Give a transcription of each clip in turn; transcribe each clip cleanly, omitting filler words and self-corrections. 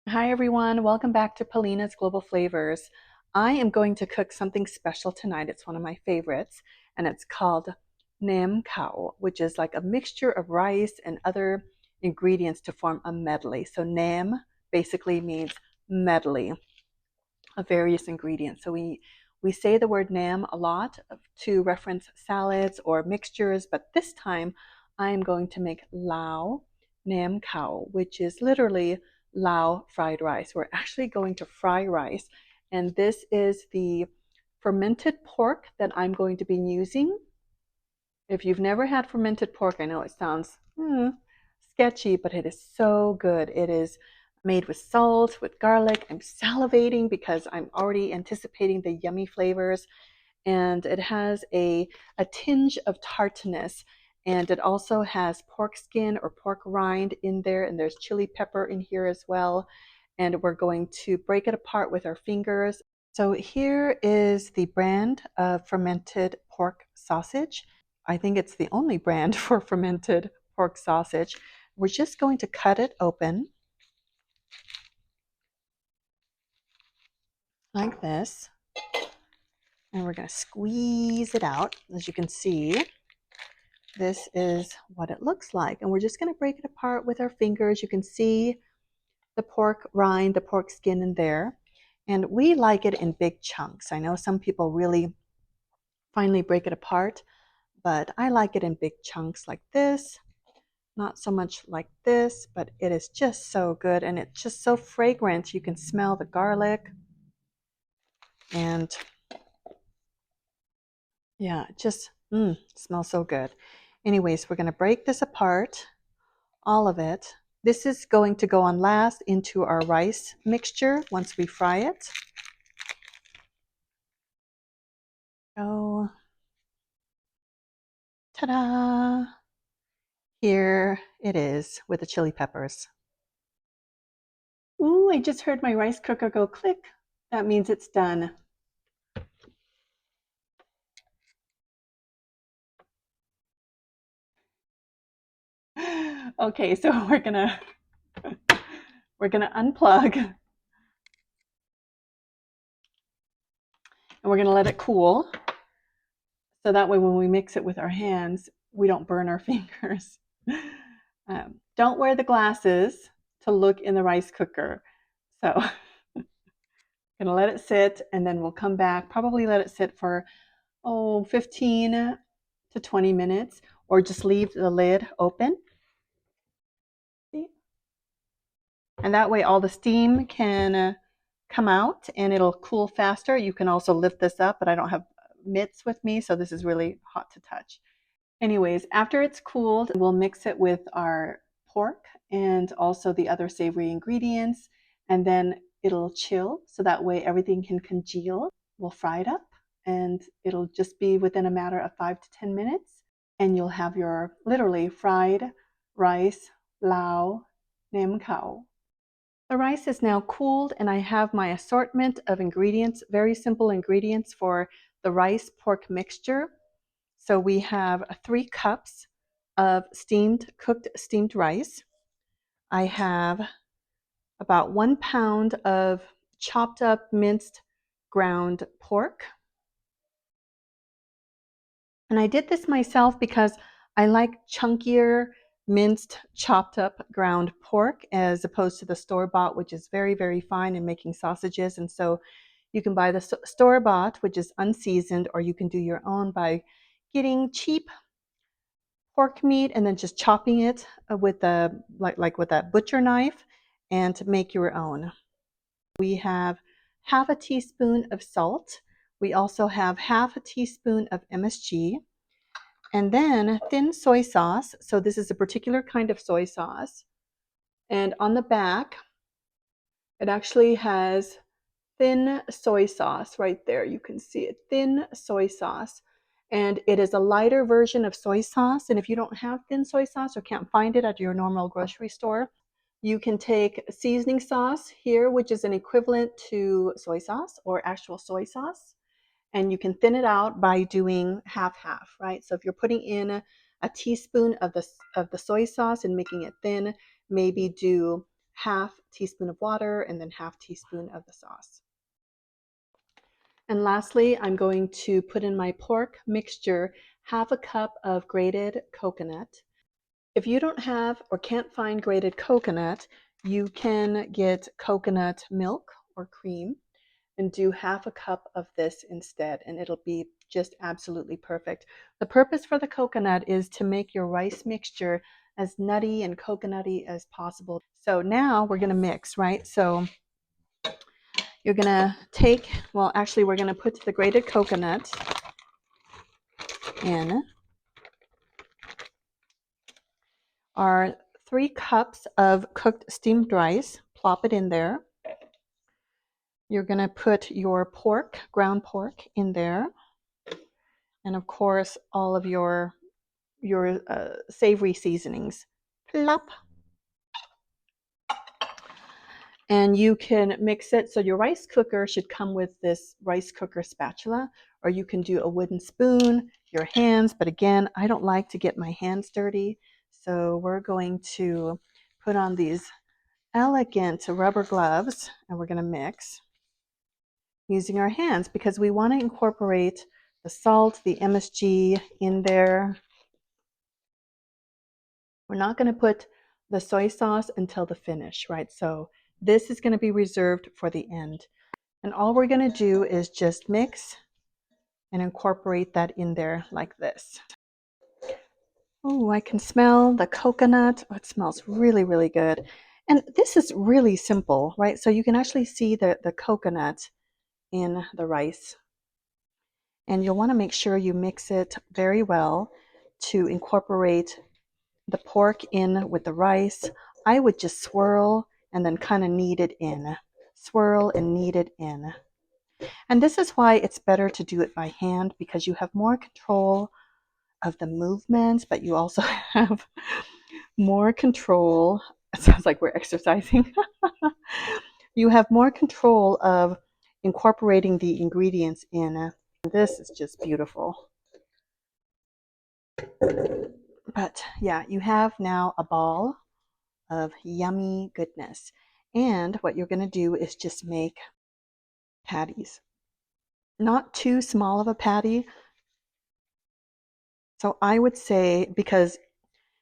Hi everyone, welcome back to Paulina's Global Flavors. I am going to cook something special tonight. It's one of my favorites, and it's called Nam Khao, which is like a mixture of rice and other ingredients to form a medley. So Nam basically means medley of various ingredients. So we say the word Nam a lot to reference salads or mixtures, but this time I am going to make Lao Nam Khao, which is literally Lao fried rice. We're actually going to fry rice, and this is the fermented pork that I'm going to be using. If you've never had fermented pork, I know it sounds sketchy, but it is so good. It is made with salt, with garlic. I'm salivating because I'm already anticipating the yummy flavors. And it has a tinge of tartness. And it also has pork skin or pork rind in there. And there's chili pepper in here as well. And we're going to break it apart with our fingers. So here is the brand of fermented pork sausage. I think it's the only brand for fermented pork sausage. We're just going to cut it open like this, and we're going to squeeze it out. As you can see, this is what it looks like, and we're just going to break it apart with our fingers. You can see the pork rind, the pork skin in there, and we like it in big chunks. I know some people really finely break it apart, but I like it in big chunks like this. Not so much like this, but it is just so good, and it's just so fragrant. You can smell the garlic, and yeah, it just smells so good. Anyways, we're going to break this apart, all of it. This is going to go on last into our rice mixture once we fry it. Oh, ta-da! Here it is with the chili peppers. Ooh, I just heard my rice cooker go click. That means it's done. Okay, so we're gonna unplug, and we're gonna let it cool. So that way when we mix it with our hands, we don't burn our fingers. Don't wear the glasses to look in the rice cooker. So I'm gonna let it sit, and then we'll come back, probably let it sit for 15 to 20 minutes, or just leave the lid open. See? And that way all the steam can come out and it'll cool faster. You can also lift this up, but I don't have mitts with me, so this is really hot to touch. Anyways, after it's cooled, we'll mix it with our pork and also the other savory ingredients, and then it'll chill so that way everything can congeal. We'll fry it up, and it'll just be within a matter of 5 to 10 minutes, and you'll have your literally fried rice Lao Nam Khao. The rice is now cooled, and I have my assortment of ingredients, very simple ingredients for the rice pork mixture. So we have 3 cups of cooked steamed rice. I have about 1 pound of chopped up minced ground pork. And I did this myself because I like chunkier minced chopped up ground pork as opposed to the store-bought, which is very, very fine in making sausages. And so you can buy the store-bought, which is unseasoned, or you can do your own by getting cheap pork meat and then just chopping it with a like with a butcher knife and to make your own. We have half a teaspoon of salt. We also have half a teaspoon of MSG, and then thin soy sauce. So this is a particular kind of soy sauce. And on the back, it actually has thin soy sauce right there. You can see it, thin soy sauce. And it is a lighter version of soy sauce. And if you don't have thin soy sauce or can't find it at your normal grocery store, you can take seasoning sauce here, which is an equivalent to soy sauce or actual soy sauce. And you can thin it out by doing half-half, right? So if you're putting in a teaspoon of the soy sauce and making it thin, maybe do half teaspoon of water, and then half teaspoon of the sauce. And lastly, I'm going to put in my pork mixture, half a cup of grated coconut. If you don't have or can't find grated coconut, you can get coconut milk or cream and do half a cup of this instead, and it'll be just absolutely perfect. The purpose for the coconut is to make your rice mixture as nutty and coconutty as possible. So now we're going to mix, right? So you're going to take, well, actually, we're going to put the grated coconut in our 3 cups of cooked steamed rice. Plop it in there. You're going to put your pork, ground pork, in there. And of course, all of your savory seasonings. Plop. And you can mix it. So your rice cooker should come with this rice cooker spatula, or you can do a wooden spoon, your hands. But again, I don't like to get my hands dirty. So we're going to put on these elegant rubber gloves, and we're going to mix using our hands because we want to incorporate the salt, the MSG in there. We're not going to put the soy sauce until the finish, right? So this is going to be reserved for the end. And all we're going to do is just mix and incorporate that in there like this. Oh, I can smell the coconut. Oh, it smells really, really good. And this is really simple, right? So you can actually see the coconut in the rice. And you'll want to make sure you mix it very well to incorporate the pork in with the rice. I would just swirl and then kind of knead it in. Swirl and knead it in. And this is why it's better to do it by hand because you have more control of the movements, but you also have more control. It sounds like we're exercising. You have more control of incorporating the ingredients in. This is just beautiful. But yeah, you have now a ball of yummy goodness. And what you're going to do is just make patties. Not too small of a patty. So I would say, because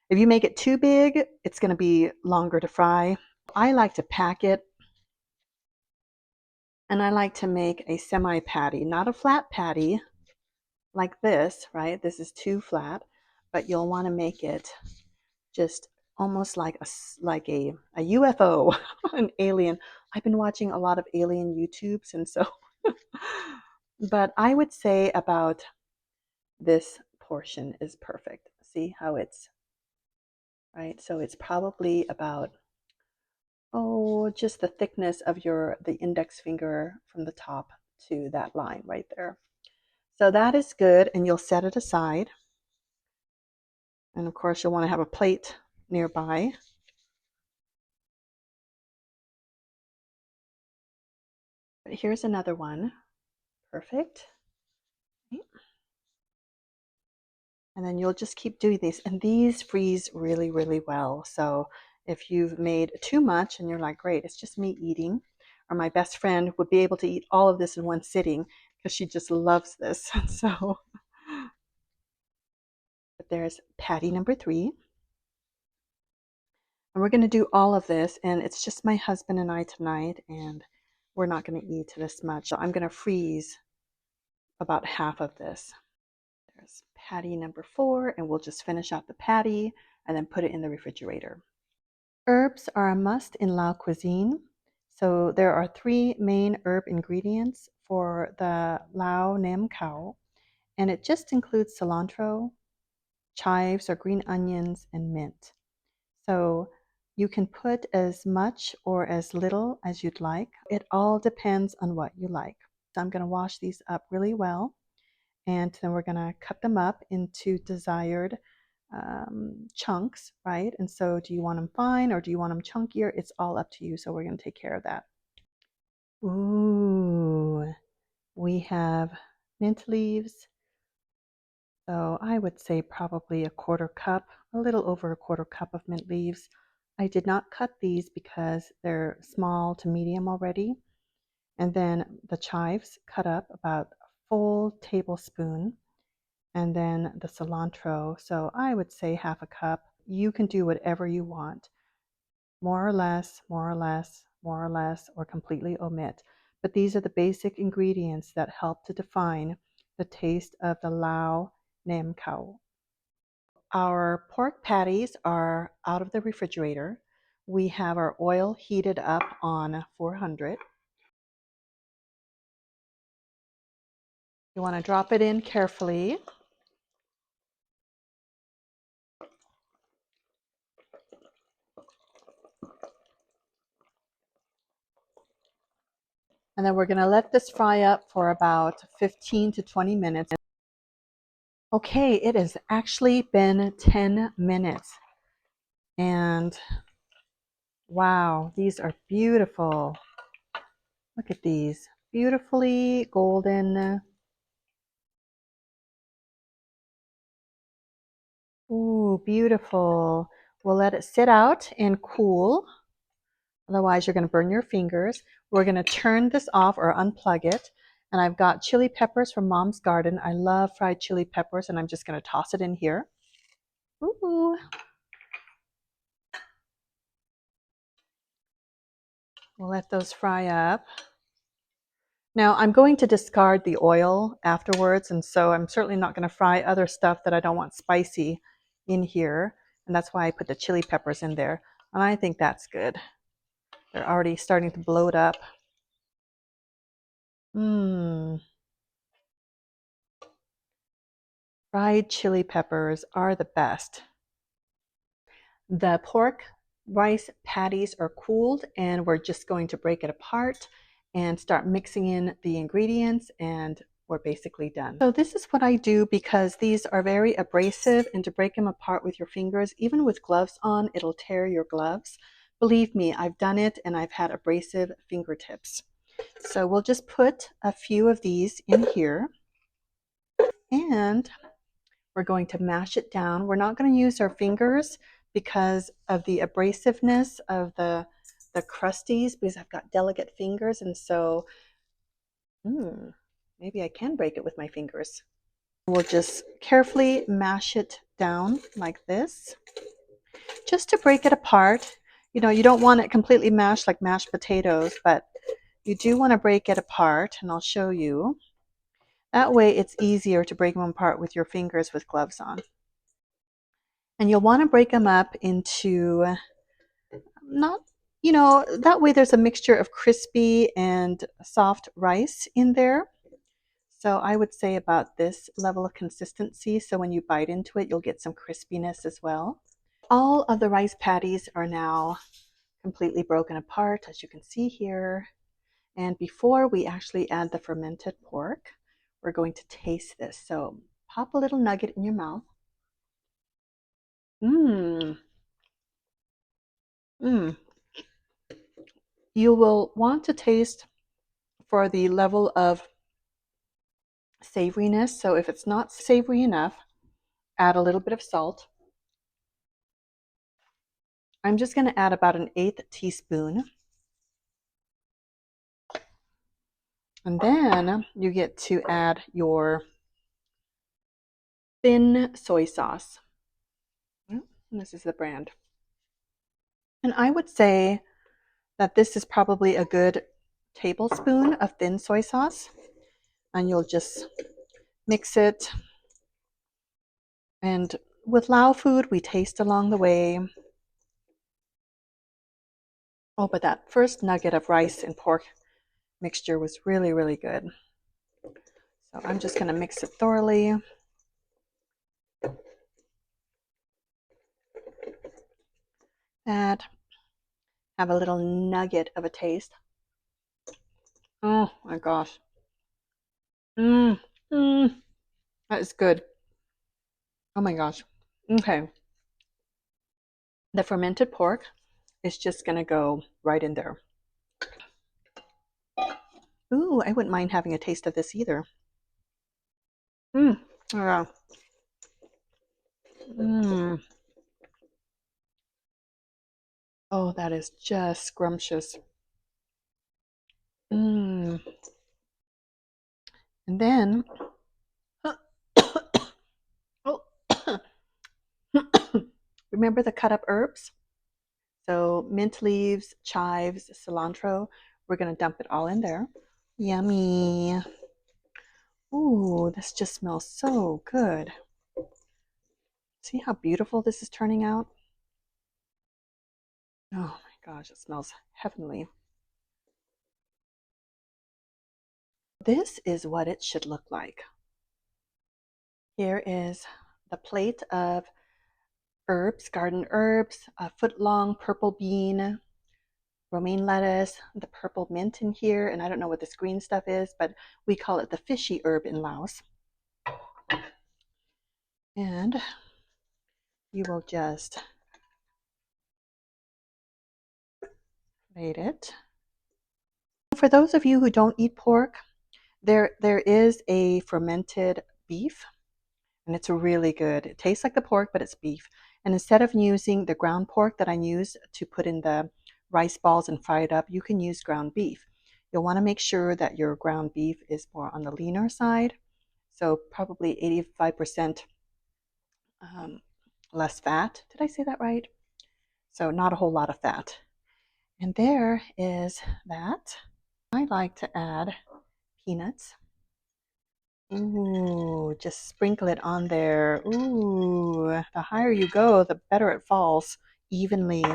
if you make it too big, it's going to be longer to fry. I like to pack it, and I like to make a semi patty, not a flat patty like this, right? This is too flat, but you'll want to make it just almost like a UFO, an alien. I've been watching a lot of alien YouTubes, and so, but I would say about this portion is perfect. See how it's, right? So it's probably about, oh, just the thickness of the index finger from the top to that line right there. So that is good, and you'll set it aside. And of course, you'll want to have a plate nearby. But here's another one. Perfect. And then you'll just keep doing these. And these freeze really, really well. So if you've made too much and you're like, great, it's just me eating, or my best friend would be able to eat all of this in one sitting because she just loves this. So, but there's patty number 3. And we're going to do all of this. And it's just my husband and I tonight. And we're not going to eat this much. So I'm going to freeze about half of this. There's patty number 4, and we'll just finish out the patty and then put it in the refrigerator. Herbs are a must in Lao cuisine. So there are 3 main herb ingredients for the Lao Nam Khao, and it just includes cilantro, chives or green onions, and mint. So you can put as much or as little as you'd like. It all depends on what you like. So I'm going to wash these up really well. And then we're going to cut them up into desired chunks, right? And so do you want them fine or do you want them chunkier? It's all up to you. So we're going to take care of that. Ooh, we have mint leaves. So I would say probably a quarter cup, a little over a quarter cup of mint leaves. I did not cut these because they're small to medium already. And then the chives cut up about a full tablespoon. And then the cilantro, so I would say half a cup. You can do whatever you want, more or less, more or less, more or less, or completely omit. But these are the basic ingredients that help to define the taste of the Lao Nam Khao. Our pork patties are out of the refrigerator. We have our oil heated up on 400. You want to drop it in carefully. And then we're going to let this fry up for about 15 to 20 minutes. Okay, it has actually been 10 minutes. And wow, these are beautiful. Look at these. Beautifully golden. Ooh, beautiful. We'll let it sit out and cool. Otherwise, you're going to burn your fingers. We're going to turn this off or unplug it. And I've got chili peppers from Mom's Garden. I love fried chili peppers, and I'm just going to toss it in here. Ooh. We'll let those fry up. Now, I'm going to discard the oil afterwards, and so I'm certainly not going to fry other stuff that I don't want spicy in here. And that's why I put the chili peppers in there. And I think that's good. They're already starting to bloat up. Mmm. Fried chili peppers are the best. The pork rice patties are cooled, and we're just going to break it apart and start mixing in the ingredients, and we're basically done. So this is what I do because these are very abrasive, and to break them apart with your fingers, even with gloves on, it'll tear your gloves. Believe me, I've done it and I've had abrasive fingertips. So we'll just put a few of these in here, and we're going to mash it down. We're not going to use our fingers because of the abrasiveness of the crusties, because I've got delicate fingers, and so maybe I can break it with my fingers. We'll just carefully mash it down like this, just to break it apart. You know, you don't want it completely mashed like mashed potatoes, but you do want to break it apart, and I'll show you. That way it's easier to break them apart with your fingers with gloves on. And you'll want to break them up into not, that way there's a mixture of crispy and soft rice in there. So I would say about this level of consistency, so when you bite into it, you'll get some crispiness as well. All of the rice patties are now completely broken apart, as you can see here. And before we actually add the fermented pork, we're going to taste this. So pop a little nugget in your mouth. Mmm. Mmm. You will want to taste for the level of savoriness. So if it's not savory enough, add a little bit of salt. I'm just going to add about an 1/8 teaspoon. And then you get to add your thin soy sauce. And this is the brand. And I would say that this is probably a good tablespoon of thin soy sauce. And you'll just mix it. And with Lao food, we taste along the way. Oh, but that first nugget of rice and pork mixture was really, really good. So I'm just going to mix it thoroughly. That have a little nugget of a taste. Oh my gosh. That is good. Oh my gosh. Okay. The fermented pork is just going to go right in there. Ooh, I wouldn't mind having a taste of this either. Yeah. Oh, that is just scrumptious. Mm. And then, oh, remember the cut up herbs? So mint leaves, chives, cilantro. We're going to dump it all in there. Yummy. Ooh, this just smells so good. See how beautiful this is turning out? Oh my gosh, it smells heavenly. This is what it should look like. Here is the plate of herbs, garden herbs, a foot-long purple bean, romaine lettuce, the purple mint in here, and I don't know what this green stuff is, but we call it the fishy herb in Laos. And you will just plate it. For those of you who don't eat pork, there is a fermented beef, and it's really good. It tastes like the pork, but it's beef. And instead of using the ground pork that I use to put in the rice balls and fry it up, you can use ground beef. You'll want to make sure that your ground beef is more on the leaner side, so probably 85% less fat. Did I say that right? So not a whole lot of fat. And there is that. I like to add peanuts. Ooh, just sprinkle it on there. Ooh, the higher you go, the better it falls evenly.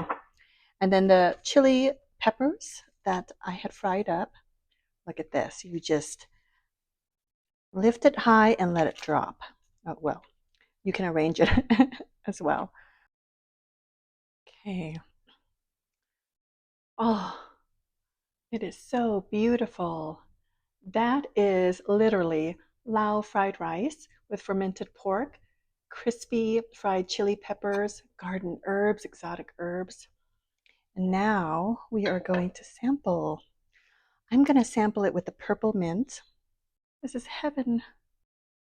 And then the chili peppers that I had fried up. Look at this. You just lift it high and let it drop. Oh, well, you can arrange it as well. Okay. Oh, it is so beautiful. That is literally Lao fried rice with fermented pork, crispy fried chili peppers, garden herbs, exotic herbs. And now we are going to sample. I'm going to sample it with the purple mint. This is heaven.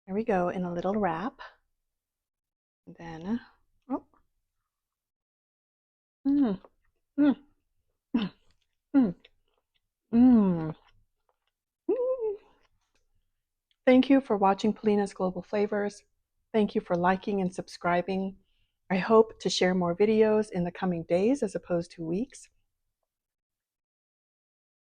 There we go, in a little wrap. And then, oh, mm, mm, mm, mm, mm. Thank you for watching Polina's Global Flavors. Thank you for liking and subscribing. I hope to share more videos in the coming days as opposed to weeks.